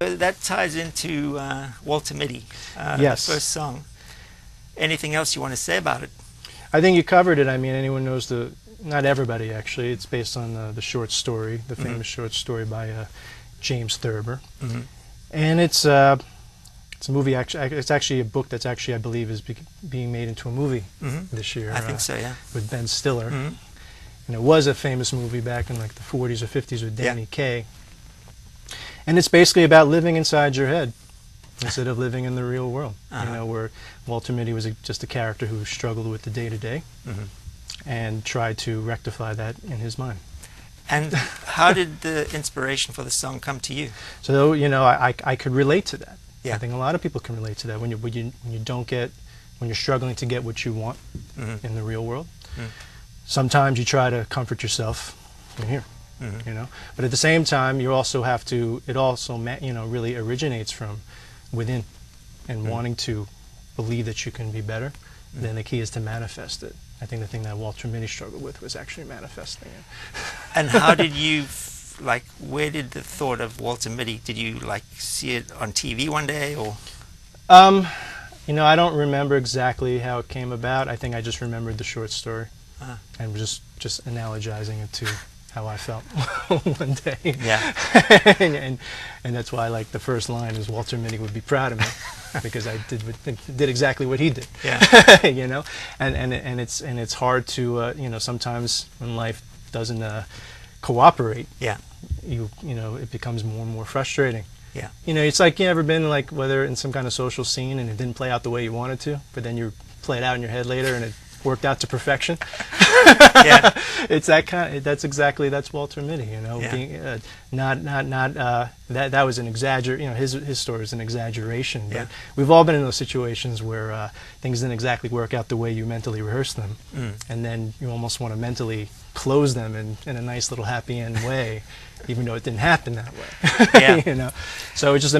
That ties into Walter Mitty, Yes. the first song. Anything else you want to say about it? I think you covered it. I mean, anyone knows not everybody actually. It's based on the short story, the famous short story by James Thurber. And it's a movie. Actually, it's actually a book that's actually, I believe, is being made into a movie this year. I think so, yeah. With Ben Stiller. And it was a famous movie back in like the 40s or 50s with Danny Kaye. And it's basically about living inside your head instead of living in the real world. You know, where Walter Mitty was just a character who struggled with the day-to-day and tried to rectify that in his mind. And how did the inspiration for the song come to you? So, you know, I could relate to that. Yeah. I think a lot of people can relate to that. When you're struggling to get what you want in the real world, sometimes you try to comfort yourself in here. You know, but at the same time, you also have to. It also, you know, really originates from within, and wanting to believe that you can be better. Then the key is to manifest it. I think the thing that Walter Mitty struggled with was actually manifesting it. And how did you, like, where did the thought of Walter Mitty? Did you like see it on TV one day, or? You know, I don't remember exactly how it came about. I think I just remembered the short story, and just analogizing it to how I felt one day. Yeah. and that's why, like, the first line is Walter Mitty would be proud of me because I did exactly what he did. Yeah. You know, and it's hard to you know, sometimes when life doesn't cooperate. Yeah. You know, it becomes more and more frustrating. Yeah. You know, it's like, you ever been like, whether in some kind of social scene and it didn't play out the way you wanted to, but then you play it out in your head later and it worked out to perfection. Yeah. It's that kind. That's Walter Mitty. You know, being that was an exaggeration. You know, his story is an exaggeration. But we've all been in those situations where things didn't exactly work out the way you mentally rehearsed them, and then you almost want to mentally close them in a nice little happy end way, even though it didn't happen that way. Yeah. You know, so it's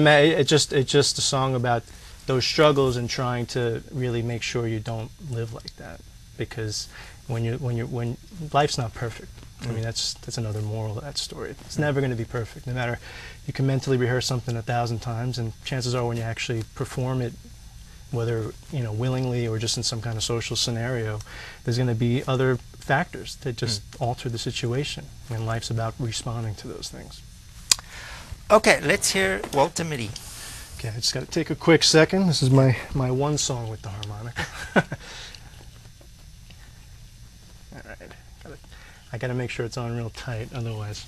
just a song about those struggles and trying to really make sure you don't live like that, because when life's not perfect. I mean, that's another moral of that story. It's never going to be perfect. No matter, you can mentally rehearse something 1,000 times, and chances are when you actually perform it, whether, you know, willingly or just in some kind of social scenario, there's going to be other factors that just alter the situation, and life's about responding to those things. Okay, let's hear Walter Mitty. Okay, I just got to take a quick second. This is my one song with the harmonica. All right, I got to make sure it's on real tight, otherwise.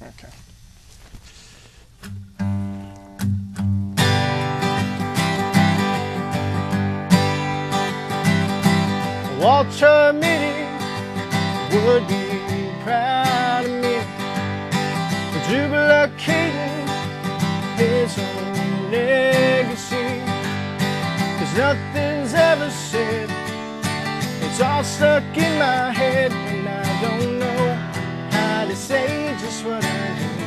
Okay. Walter Mitty would be proud of me for duplicating his own legacy. 'Cause nothing's ever said, it's all stuck in my head, and I don't know how to say just what I need.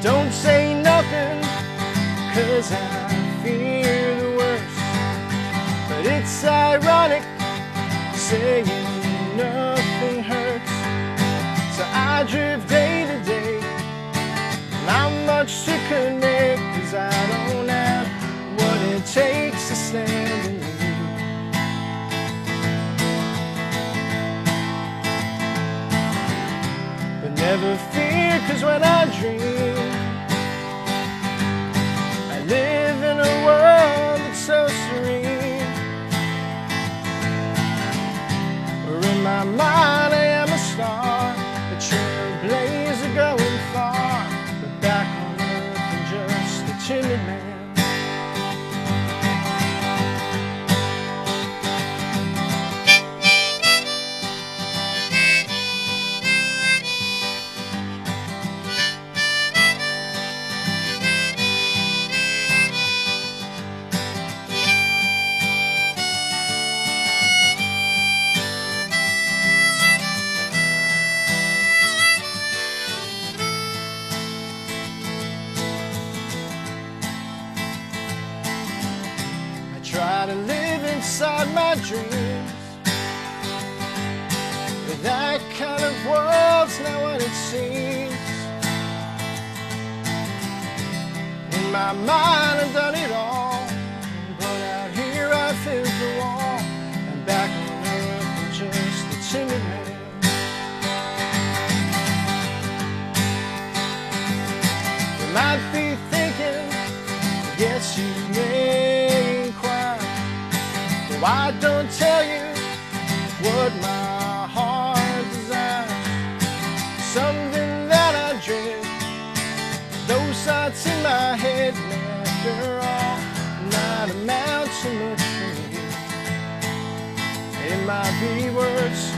Don't say nothing, 'cause I fear the worst, but it's ironic saying nothing hurts. So I drift day to day, not much to connect, 'cause I don't have what it takes to stand in you. But never fear, 'cause when I dream, I live in a world that's so serene, where in my mind I am a star, a trailblazer going far, but back on earth I'm just a timid man. dreams. But that kind of world's not what it seems. In my mind I've done it all, but out here I feel the wall. I'm back on earth, I'm just a timid man. You might be thinking, yes you may inquire, though I don't tell you what my heart desires. Something that I dream, those thoughts in my head may after all not amount to much for me. It might be worth